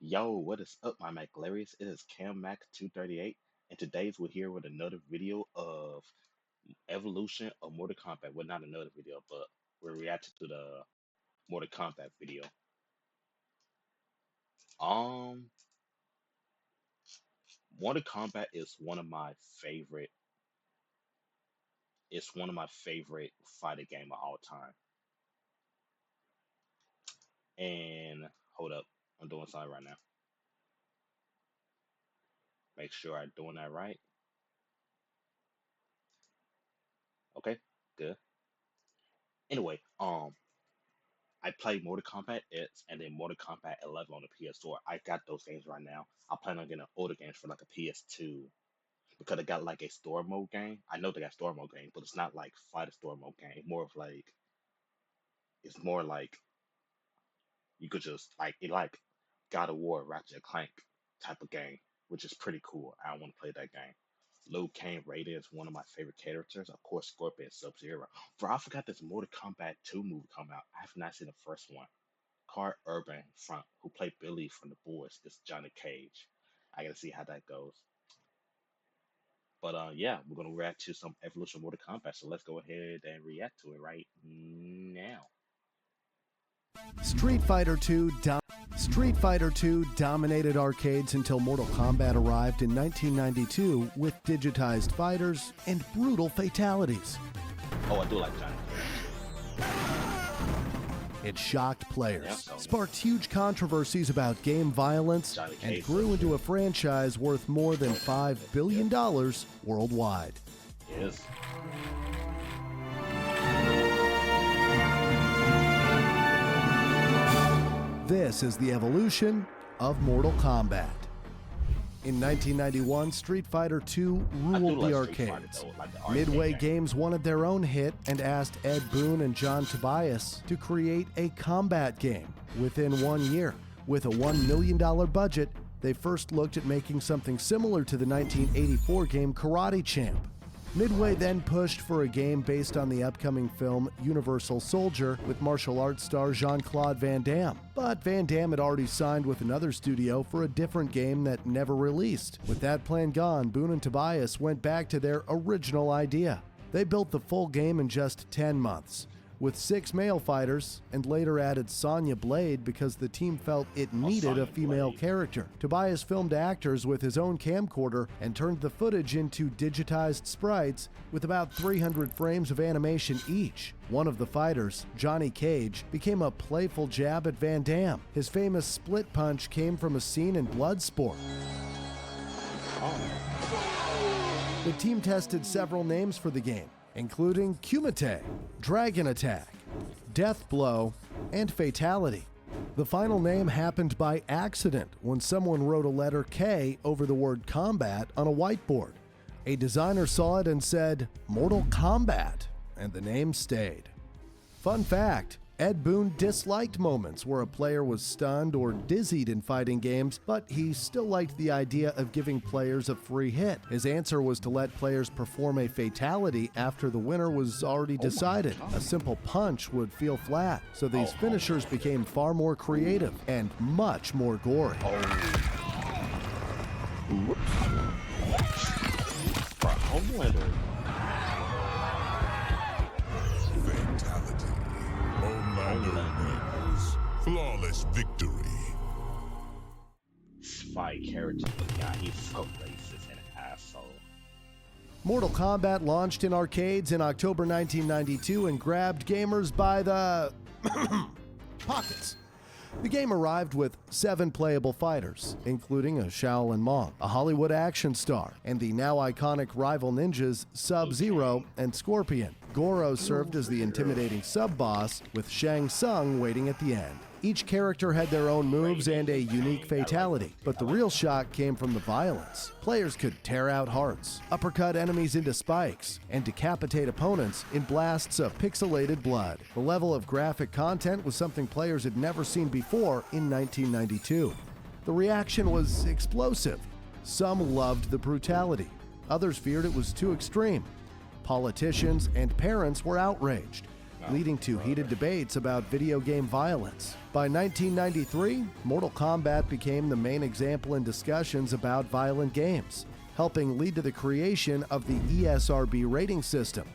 Yo, what is up, my MacLarius? It is CamMac238, and today's we're here with another video of evolution of Mortal Kombat. Well, not another video, but we're reacting to the Mortal Kombat video. Um, Mortal Kombat is one of my favorite. It's one of my favorite fighter game of all time. And hold up, I'm doing something right now. Make sure I'm doing that right. Okay, good. Anyway, I played Mortal Kombat X and then Mortal Kombat 11 on the PS4. I got those games right now. I plan on getting older games for like a PS2 because they got like a story mode game. I know they got story mode game, but it's not like fighter story mode game. More of like it's more like you could just like it like God of War, Ratchet and Clank type of game, which is pretty cool. I want to play that game. Liu Kang Raiden is one of my favorite characters. Of course, Scorpion, Sub-Zero. Bro, I forgot this Mortal Kombat 2 movie come out. I have not seen the first one. Carl Urban front, who played Billy from The Boys, is Johnny Cage. I gotta see how that goes. But yeah, we're gonna react to some Evolution Mortal Kombat. So let's go ahead and react to it right now. Street Fighter II dominated arcades until Mortal Kombat arrived in 1992 with digitized fighters and brutal fatalities. Oh, I do like Johnny Cage. It shocked players, Yeah, sparked huge controversies about game violence, and grew into a franchise worth more than $5 billion worldwide. Yes. This is the evolution of Mortal Kombat. In 1991, Street Fighter II ruled the arcades. Midway Games wanted their own hit and asked Ed Boon and John Tobias to create a combat game within 1 year. With a $1 million budget, they first looked at making something similar to the 1984 game Karate Champ. Midway then pushed for a game based on the upcoming film Universal Soldier with martial arts star Jean-Claude Van Damme. But Van Damme had already signed with another studio for a different game that never released. With that plan gone, Boon and Tobias went back to their original idea. They built the full game in just 10 months. With 6 male fighters, and later added Sonya Blade because the team felt it needed a female character. Tobias filmed actors with his own camcorder and turned the footage into digitized sprites with about 300 frames of animation each. One of the fighters, Johnny Cage, became a playful jab at Van Damme. His famous split punch came from a scene in Bloodsport. The team tested several names for the game, including Kumite, Dragon Attack, Death Blow, and Fatality. The final name happened by accident when someone wrote a letter K over the word combat on a whiteboard. A designer saw it and said, "Mortal Kombat," and the name stayed. Fun fact, Ed Boon disliked moments where a player was stunned or dizzied in fighting games, but he still liked the idea of giving players a free hit. His answer was to let players perform a fatality after the winner was already decided. A simple punch would feel flat, so these finishers became far more creative and much more gory. Flawless victory. Spy character, but yeah, he's so racist and an asshole. Mortal Kombat launched in arcades in October 1992 and grabbed gamers by the pockets. The game arrived with 7 playable fighters, including a Shaolin monk, a Hollywood action star, and the now iconic rival ninjas Sub-Zero and Scorpion. Goro served as the intimidating sub-boss, with Shang Tsung waiting at the end. Each character had their own moves and a unique fatality, but the real shock came from the violence. Players could tear out hearts, uppercut enemies into spikes, and decapitate opponents in blasts of pixelated blood. The level of graphic content was something players had never seen before in 1992. The reaction was explosive. Some loved the brutality. Others feared it was too extreme. Politicians and parents were outraged. leading to heated debates about video game violence. By 1993, Mortal Kombat became the main example in discussions about violent games, helping lead to the creation of the ESRB rating system.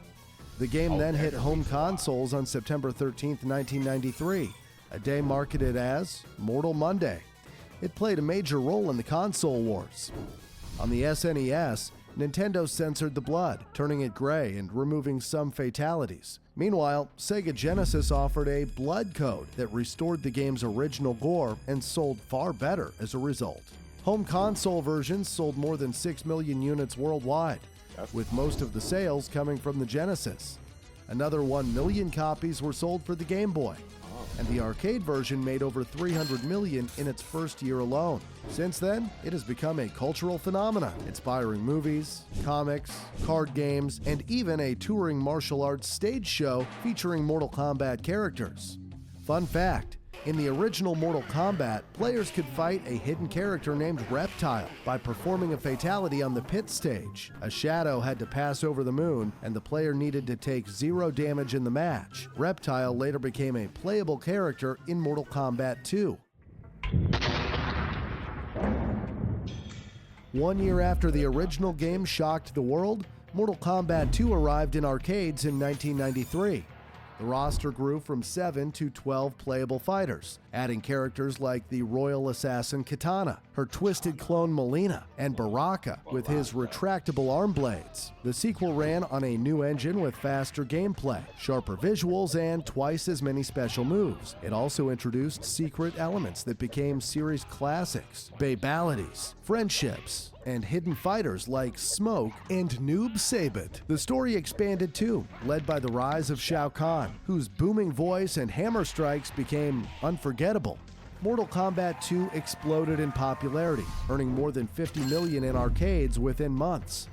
The game then hit home consoles on September 13, 1993, a day marketed as Mortal Monday. It played a major role in the console wars. On the SNES, Nintendo censored the blood, turning it gray and removing some fatalities. Meanwhile, Sega Genesis offered a blood code that restored the game's original gore and sold far better as a result. Home console versions sold more than 6 million units worldwide, with most of the sales coming from the Genesis. Another 1 million copies were sold for the Game Boy, and the arcade version made over 300 million in its first year alone. Since then, it has become a cultural phenomenon, inspiring movies, comics, card games, and even a touring martial arts stage show featuring Mortal Kombat characters. Fun fact: in the original Mortal Kombat, players could fight a hidden character named Reptile by performing a fatality on the pit stage. A shadow had to pass over the moon, and the player needed to take 0 damage in the match. Reptile later became a playable character in Mortal Kombat 2. 1 year after the original game shocked the world, Mortal Kombat 2 arrived in arcades in 1993. The roster grew from 7 to 12 playable fighters, adding characters like the royal assassin Kitana, her twisted clone Melina, and Baraka with his retractable arm blades. The sequel ran on a new engine with faster gameplay, sharper visuals, and twice as many special moves. It also introduced secret elements that became series classics, babalities, friendships, and hidden fighters like Smoke and Noob Saibot. The story expanded too, led by the rise of Shao Kahn, whose booming voice and hammer strikes became unforgettable. Mortal Kombat 2 exploded in popularity, earning more than 50 million in arcades within months.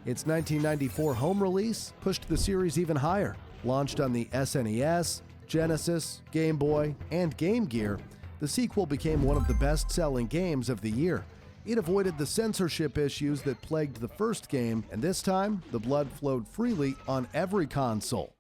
Its 1994 home release pushed the series even higher. Launched on the SNES, Genesis, Game Boy, and Game Gear, the sequel became one of the best-selling games of the year. It avoided the censorship issues that plagued the first game, and this time, the blood flowed freely on every console.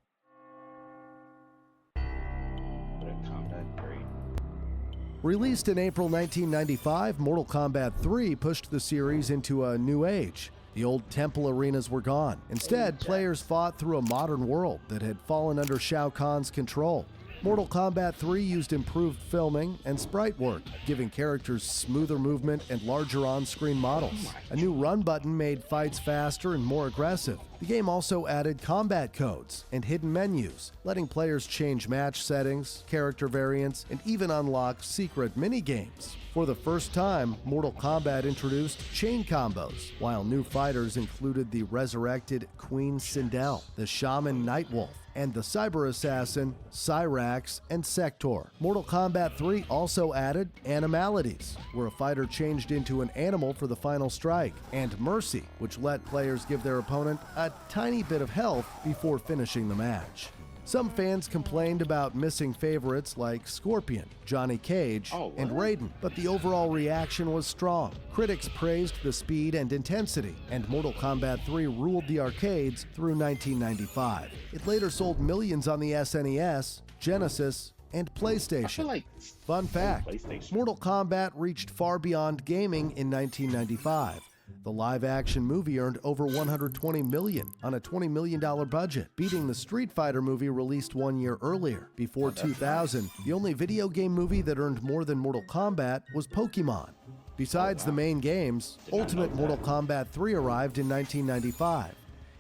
Released in April 1995, Mortal Kombat 3 pushed the series into a new age. The old temple arenas were gone. Instead, players fought through a modern world that had fallen under Shao Kahn's control. Mortal Kombat 3 used improved filming and sprite work, giving characters smoother movement and larger on-screen models. A new run button made fights faster and more aggressive. The game also added combat codes and hidden menus, letting players change match settings, character variants, and even unlock secret mini-games. For the first time, Mortal Kombat introduced chain combos, while new fighters included the resurrected Queen Sindel, the Shaman Nightwolf, and the cyber assassin Cyrax and Sector. Mortal Kombat 3 also added animalities, where a fighter changed into an animal for the final strike, and Mercy, which let players give their opponent a tiny bit of health before finishing the match. Some fans complained about missing favorites like Scorpion, Johnny Cage, and Raiden, but the overall reaction was strong. Critics praised the speed and intensity, and Mortal Kombat 3 ruled the arcades through 1995. It later sold millions on the SNES, Genesis, and PlayStation. Fun fact, Mortal Kombat reached far beyond gaming in 1995. The live-action movie earned over $120 million on a $20 million budget, beating the Street Fighter movie released 1 year earlier. Before 2000, the only video game movie that earned more than Mortal Kombat was Pokemon. Besides the main games, Ultimate Mortal Kombat 3 arrived in 1995.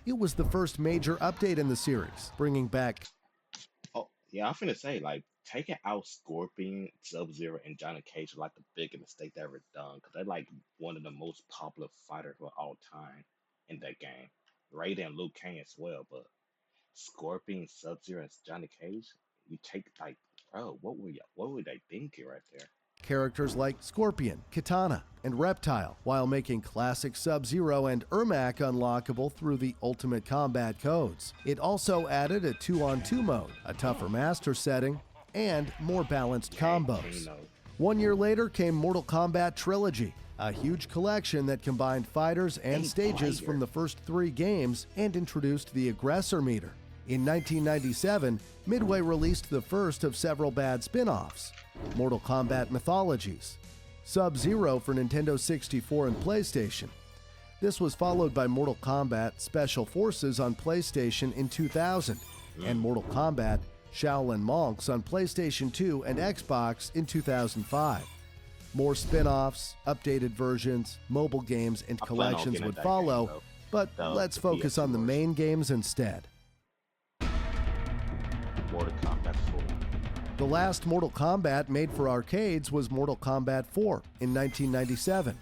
It was the first major update in the series, bringing back... Oh, yeah, I'm finna say, taking out Scorpion, Sub-Zero, and Johnny Cage was the biggest mistake they ever done, because they're one of the most popular fighters of all time in that game. Raiden and Liu Kang as well, but Scorpion, Sub-Zero, and Johnny Cage, you take bro, what were they thinking right there? Characters like Scorpion, Kitana, and Reptile, while making classic Sub-Zero and Ermac unlockable through the Ultimate Combat codes. It also added a 2-on-2 mode, a tougher master setting, and more balanced combos. 1 year later came Mortal Kombat Trilogy, a huge collection that combined fighters and stages from the first 3 games and introduced the aggressor meter. In 1997, Midway released the first of several bad spin-offs, Mortal Kombat Mythologies, Sub-Zero for Nintendo 64 and PlayStation. This was followed by Mortal Kombat Special Forces on PlayStation in 2000, and Mortal Kombat Shaolin Monks on PlayStation 2 and Xbox in 2005. More spin-offs, updated versions, mobile games, and collections would follow, but let's focus on the main games instead. Mortal Kombat 4. The last Mortal Kombat made for arcades was Mortal Kombat 4 in 1997,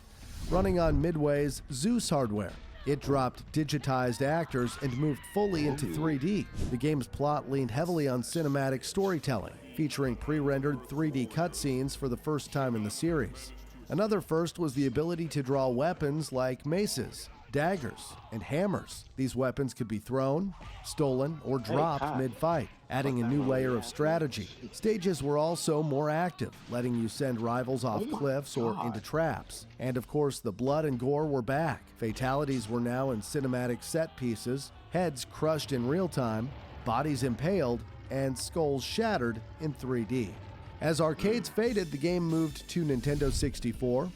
running on Midway's Zeus hardware. It dropped digitized actors and moved fully into 3D. The game's plot leaned heavily on cinematic storytelling, featuring pre-rendered 3D cutscenes for the first time in the series. Another first was the ability to draw weapons like maces, daggers, and hammers. These weapons could be thrown, stolen, or dropped mid-fight, adding a new layer of strategy. Stages were also more active, letting you send rivals off cliffs or into traps. And of course, the blood and gore were back. Fatalities were now in cinematic set pieces, heads crushed in real time, bodies impaled, and skulls shattered in 3D. As arcades faded, the game moved to Nintendo 64,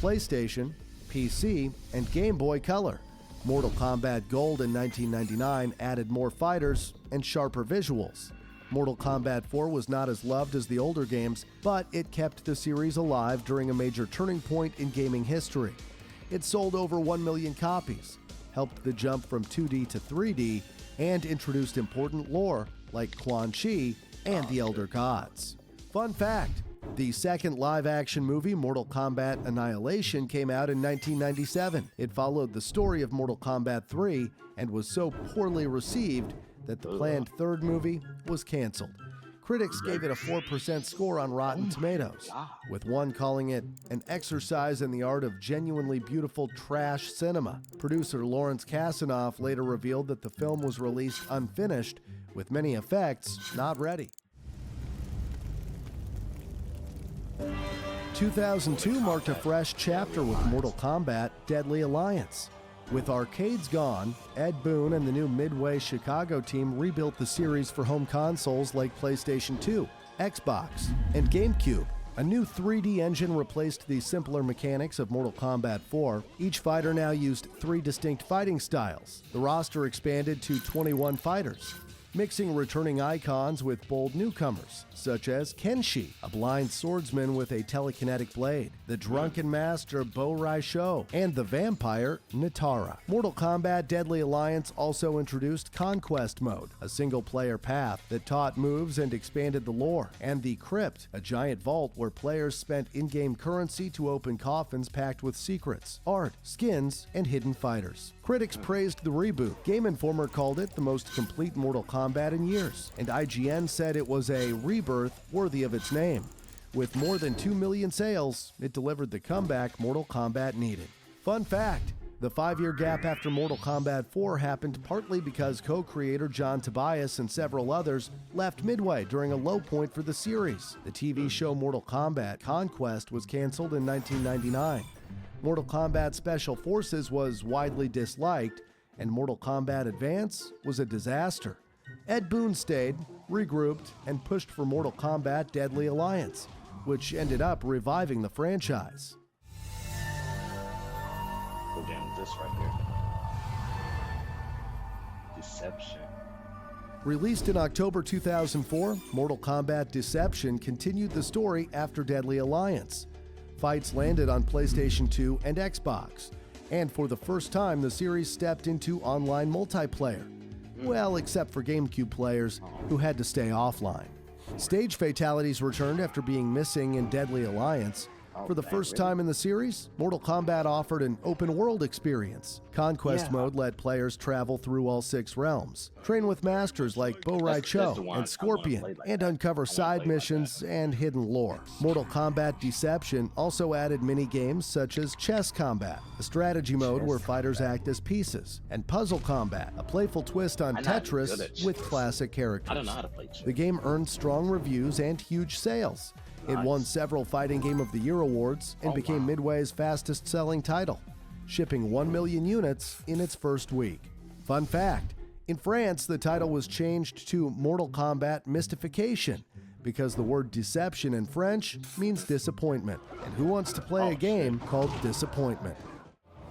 PlayStation, PC, and Game Boy Color. Mortal Kombat Gold in 1999 added more fighters and sharper visuals. Mortal Kombat 4 was not as loved as the older games, but it kept the series alive during a major turning point in gaming history. It sold over 1 million copies, helped the jump from 2D to 3D, and introduced important lore like Quan Chi and the Elder Gods. Fun fact: the second live-action movie, Mortal Kombat Annihilation, came out in 1997. It followed the story of Mortal Kombat 3 and was so poorly received that the planned third movie was canceled. Critics gave it a 4% score on Rotten Tomatoes, with one calling it an exercise in the art of genuinely beautiful trash cinema. Producer Lawrence Kasanoff later revealed that the film was released unfinished, with many effects not ready. 2002 marked a fresh chapter with Mortal Kombat Deadly Alliance. With arcades gone, Ed Boon and the new Midway Chicago team rebuilt the series for home consoles like PlayStation 2, Xbox, and GameCube. A new 3D engine replaced the simpler mechanics of Mortal Kombat 4. Each fighter now used 3 distinct fighting styles. The roster expanded to 21 fighters, mixing returning icons with bold newcomers, such as Kenshi, a blind swordsman with a telekinetic blade, the drunken master Bo Rai Sho, and the vampire Nitara. Mortal Kombat Deadly Alliance also introduced Conquest Mode, a single-player path that taught moves and expanded the lore, and the Crypt, a giant vault where players spent in-game currency to open coffins packed with secrets, art, skins, and hidden fighters. Critics praised the reboot. Game Informer called it the most complete Mortal Kombat in years, and IGN said it was a rebirth worthy of its name. With more than 2 million sales, it delivered the comeback Mortal Kombat needed. Fun fact: the 5-year gap after Mortal Kombat 4 happened partly because co-creator John Tobias and several others left Midway during a low point for the series. The TV show Mortal Kombat Conquest was canceled in 1999. Mortal Kombat Special Forces was widely disliked, and Mortal Kombat Advance was a disaster. Ed Boon stayed, regrouped, and pushed for Mortal Kombat Deadly Alliance, which ended up reviving the franchise. Go down this right here. Deception. Released in October 2004, Mortal Kombat Deception continued the story after Deadly Alliance. Fights landed on PlayStation 2 and Xbox, and for the first time the series stepped into online multiplayer. Well, except for GameCube players who had to stay offline. Stage fatalities returned after being missing in Deadly Alliance. For the first time in the series, Mortal Kombat offered an open-world experience. Conquest Mode let players travel through all 6 realms, train with masters like Bo Rai Cho and Scorpion, and uncover side missions and hidden lore. Mortal Kombat Deception also added mini-games such as Chess Combat, a strategy mode where fighters act as pieces, and Puzzle Combat, a playful twist on Tetris with classic characters. I don't know how to play chess. The game earned strong reviews and huge sales. It won several Fighting Game of the Year awards and became Midway's fastest-selling title, shipping 1 million units in its first week. Fun fact: In France, the title was changed to Mortal Kombat Mystification because the word deception in French means disappointment. And who wants to play a game called Disappointment?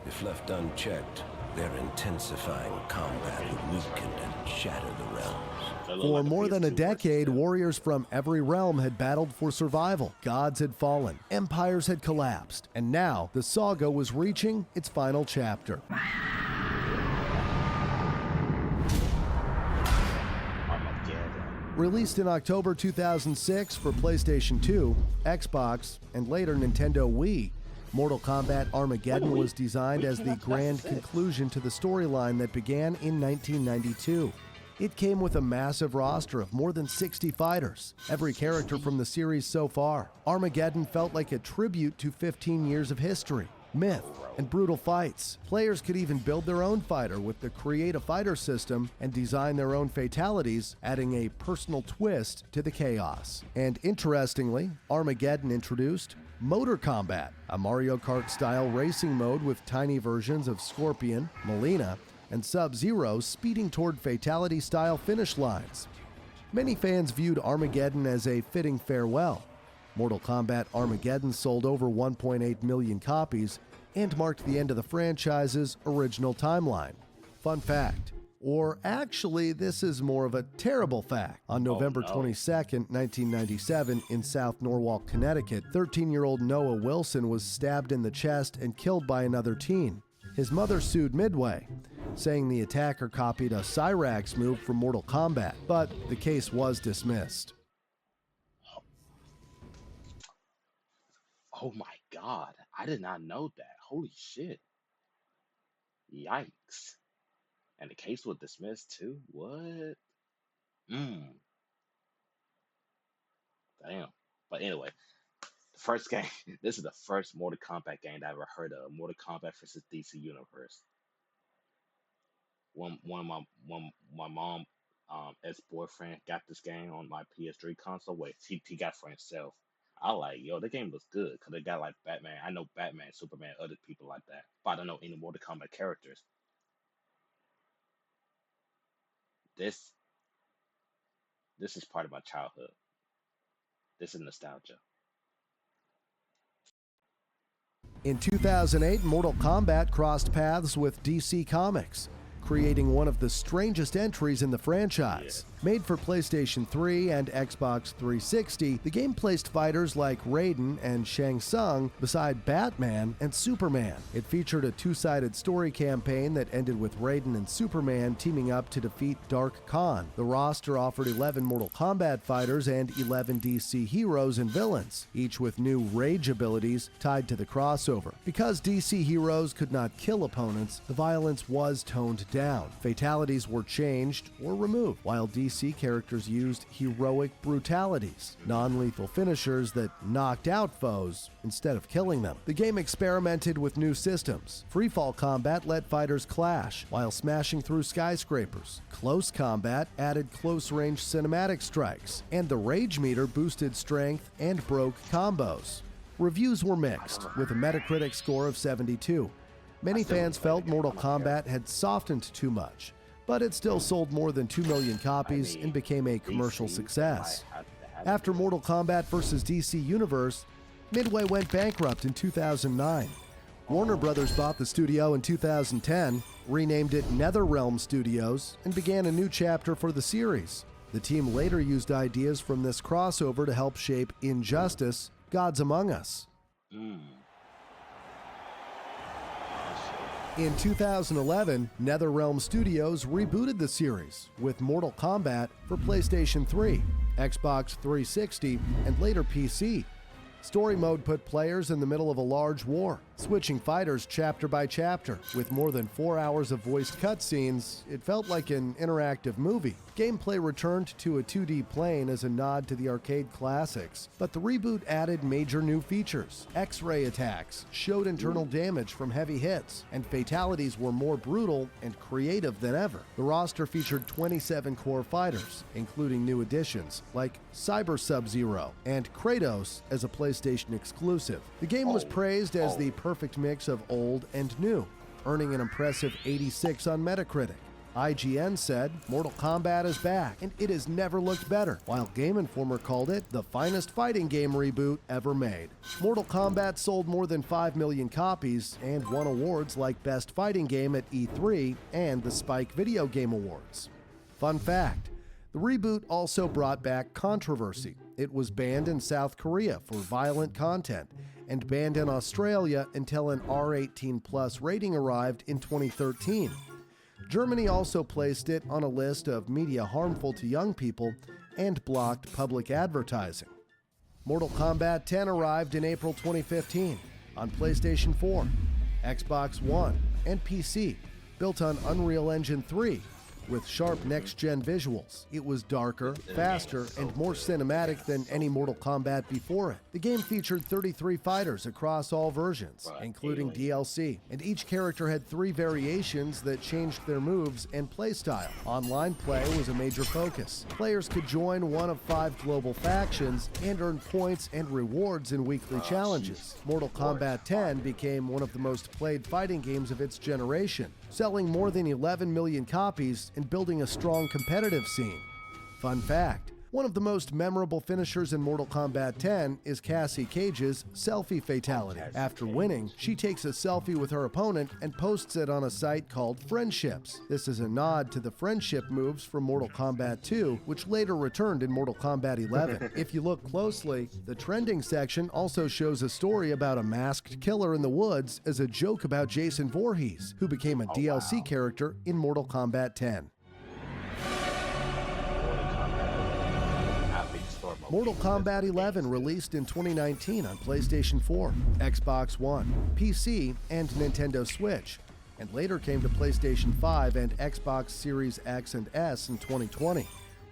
If left unchecked, their intensifying combat would weaken and shatter the realms. For more than a decade, warriors from every realm had battled for survival. Gods had fallen, empires had collapsed, and now the saga was reaching its final chapter. Released in October 2006 for PlayStation 2, Xbox, and later Nintendo Wii, Mortal Kombat Armageddon was designed as the grand conclusion to the storyline that began in 1992. It came with a massive roster of more than 60 fighters, every character from the series so far. Armageddon felt like a tribute to 15 years of history, myth, and brutal fights. Players could even build their own fighter with the Create a Fighter system and design their own fatalities, adding a personal twist to the chaos. And interestingly, Armageddon introduced Motor Combat, a Mario Kart-style racing mode with tiny versions of Scorpion, Melina, and Sub-Zero speeding toward fatality-style finish lines. Many fans viewed Armageddon as a fitting farewell. Mortal Kombat Armageddon sold over 1.8 million copies and marked the end of the franchise's original timeline. Fun fact, or actually this is more of a terrible fact. On November 22nd, 1997, in South Norwalk, Connecticut, 13-year-old Noah Wilson was stabbed in the chest and killed by another teen. His mother sued Midway, saying the attacker copied a Cyrax move from Mortal Kombat, but the case was dismissed. Oh my God, I did not know that. Holy shit. Yikes. And the case was dismissed too? What? Damn. But anyway, the first game, this is the first Mortal Kombat game that I ever heard of. Mortal Kombat versus DC Universe. When my mom ex-boyfriend got this game on my PS3 console, he got it for himself. I like, yo, the game was good because it got like Batman. I know Batman, Superman, other people like that, but I don't know any Mortal Kombat characters. This is part of my childhood. This is nostalgia. In 2008, Mortal Kombat crossed paths with DC Comics, creating one of the strangest entries in the franchise. Made for PlayStation 3 and Xbox 360, the game placed fighters like Raiden and Shang Tsung beside Batman and Superman. It featured a two-sided story campaign that ended with Raiden and Superman teaming up to defeat Dark Khan. The roster offered 11 Mortal Kombat fighters and 11 DC heroes and villains, each with new rage abilities tied to the crossover. Because DC heroes could not kill opponents, the violence was toned down. Fatalities were changed or removed, while DC characters used heroic brutalities, non-lethal finishers that knocked out foes instead of killing them. The game experimented with new systems. Freefall combat let fighters clash while smashing through skyscrapers. Close combat added close-range cinematic strikes, and the rage meter boosted strength and broke combos. Reviews were mixed, with a Metacritic score of 72. Many fans felt Mortal Kombat had softened too much, but it still sold more than 2 million copies and became a commercial success. After Mortal Kombat vs. DC Universe, Midway went bankrupt in 2009. Warner Brothers bought the studio in 2010, renamed it NetherRealm Studios, and began a new chapter for the series. The team later used ideas from this crossover to help shape Injustice: Gods Among Us. In 2011, NetherRealm Studios rebooted the series with Mortal Kombat for PlayStation 3, Xbox 360, and later PC. Story mode put players in the middle of a large war, switching fighters chapter by chapter. With more than 4 hours of voiced cutscenes, it felt like an interactive movie. Gameplay returned to a 2D plane as a nod to the arcade classics, but the reboot added major new features. X-ray attacks showed internal damage from heavy hits, and fatalities were more brutal and creative than ever. The roster featured 27 core fighters, including new additions like Cyber Sub-Zero and Kratos as a PlayStation exclusive. The game was praised as the perfect mix of old and new, earning an impressive 86 on Metacritic. IGN said, "Mortal Kombat is back, and it has never looked better," while Game Informer called it the finest fighting game reboot ever made. Mortal Kombat sold more than 5 million copies and won awards like Best Fighting Game at E3 and the Spike Video Game Awards. Fun fact, the reboot also brought back controversy. It was banned in South Korea for violent content and banned in Australia until an R18+ rating arrived in 2013. Germany also placed it on a list of media harmful to young people and blocked public advertising. Mortal Kombat 10 arrived in April 2015 on PlayStation 4, Xbox One, and PC, built on Unreal Engine 3, with sharp next-gen visuals. It was darker, faster, and more cinematic than any Mortal Kombat before it. The game featured 33 fighters across all versions, including DLC, and each character had 3 variations that changed their moves and playstyle. Online play was a major focus. Players could join one of 5 global factions and earn points and rewards in weekly challenges. Mortal Kombat 10 became one of the most played fighting games of its generation, selling more than 11 million copies and building a strong competitive scene. Fun fact, one of the most memorable finishers in Mortal Kombat 10 is Cassie Cage's selfie fatality. After winning, she takes a selfie with her opponent and posts it on a site called Friendships. This is a nod to the friendship moves from Mortal Kombat 2, which later returned in Mortal Kombat 11. If you look closely, the trending section also shows a story about a masked killer in the woods as a joke about Jason Voorhees, who became a DLC character in Mortal Kombat 10. Mortal Kombat 11 released in 2019 on PlayStation 4, Xbox One, PC, and Nintendo Switch, and later came to PlayStation 5 and Xbox Series X and S in 2020.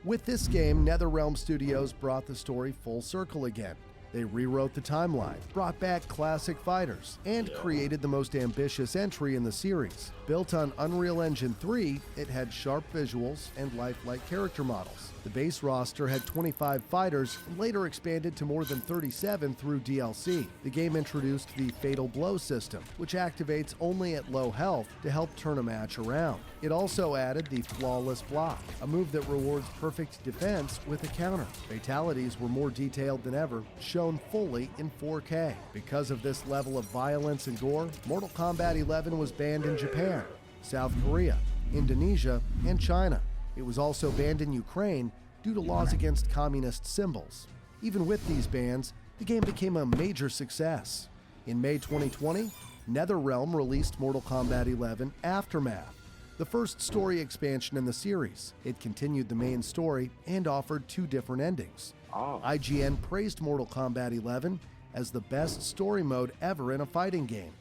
With this game, NetherRealm Studios brought the story full circle again. They rewrote the timeline, brought back classic fighters, and created the most ambitious entry in the series. Built on Unreal Engine 3, it had sharp visuals and lifelike character models. The base roster had 25 fighters and later expanded to more than 37 through DLC. The game introduced the Fatal Blow system, which activates only at low health to help turn a match around. It also added the Flawless Block, a move that rewards perfect defense with a counter. Fatalities were more detailed than ever, shown fully in 4K. Because of this level of violence and gore, Mortal Kombat 11 was banned in Japan, South Korea, Indonesia, and China. It was also banned in Ukraine due to laws against communist symbols. Even with these bans, the game became a major success. In May 2020, NetherRealm released Mortal Kombat 11 Aftermath, the first story expansion in the series. It continued the main story and offered 2 different endings. IGN praised Mortal Kombat 11 as the best story mode ever in a fighting game.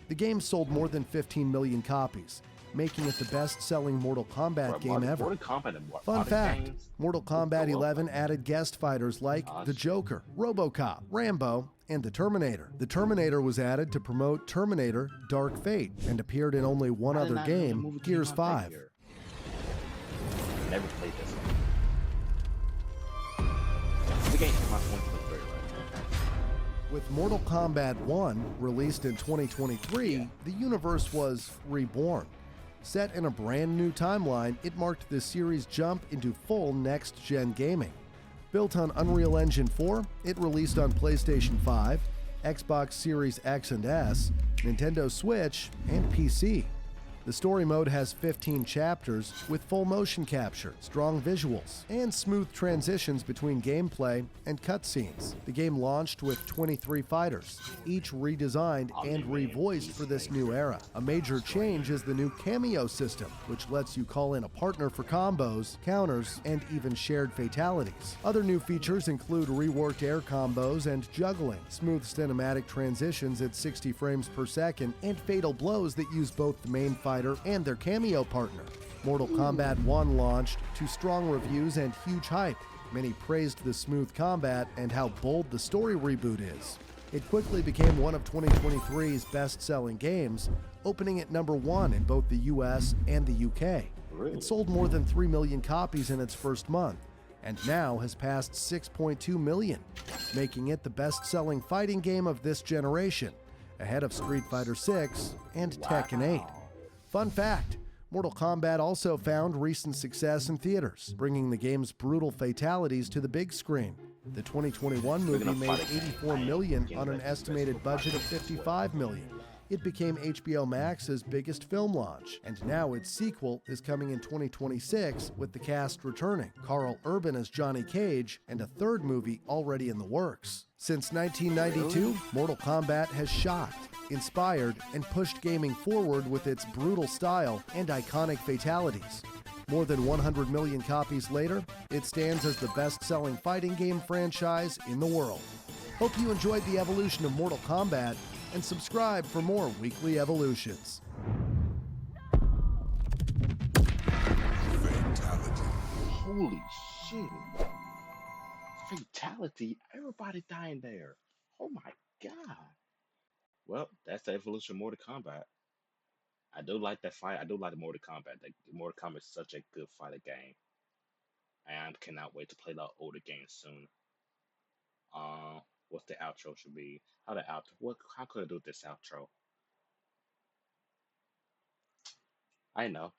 The game sold more than 15 million copies, making it the best-selling Mortal Kombat game ever. Fun fact, Mortal Kombat 11 added guest fighters like the Joker, RoboCop, Rambo, and the Terminator. The Terminator was added to promote Terminator Dark Fate and appeared in only one other game, Gears 5. Never played this one. The game is my 2023 right now. With Mortal Kombat 1, released in 2023, the universe was reborn. Set in a brand new timeline, it marked the series' jump into full next-gen gaming. Built on Unreal Engine 4, it released on PlayStation 5, Xbox Series X and S, Nintendo Switch, and PC. The story mode has 15 chapters with full motion capture, strong visuals, and smooth transitions between gameplay and cutscenes. The game launched with 23 fighters, each redesigned and revoiced for this new era. A major change is the new cameo system, which lets you call in a partner for combos, counters, and even shared fatalities. Other new features include reworked air combos and juggling, smooth cinematic transitions at 60 frames per second, and fatal blows that use both the main fighter and their cameo partner. Mortal Kombat 1 launched to strong reviews and huge hype. Many praised the smooth combat and how bold the story reboot is. It quickly became one of 2023's best-selling games, opening at number 1 in both the US and the UK. It sold more than 3 million copies in its first month, and now has passed 6.2 million, making it the best-selling fighting game of this generation, ahead of Street Fighter 6 and Tekken 8. Fun fact, Mortal Kombat also found recent success in theaters, bringing the game's brutal fatalities to the big screen. The 2021 movie made $84 million on an estimated budget of $55 million. It became HBO Max's biggest film launch, and now its sequel is coming in 2026 with the cast returning, Carl Urban as Johnny Cage, and a third movie already in the works. Since 1992, Mortal Kombat has shocked, inspired, and pushed gaming forward with its brutal style and iconic fatalities. More than 100 million copies later, it stands as the best-selling fighting game franchise in the world. Hope you enjoyed the evolution of Mortal Kombat, and subscribe for more weekly evolutions. Fatality. Holy shit. Fatality? Everybody dying there. Oh my god. Well, that's the evolution of Mortal Kombat. I do like that fight. I do like the Mortal Kombat. Mortal Kombat is such a good fighter game. And I cannot wait to play the older games soon. What the outro should be? How the outro? How could I do this outro? I know.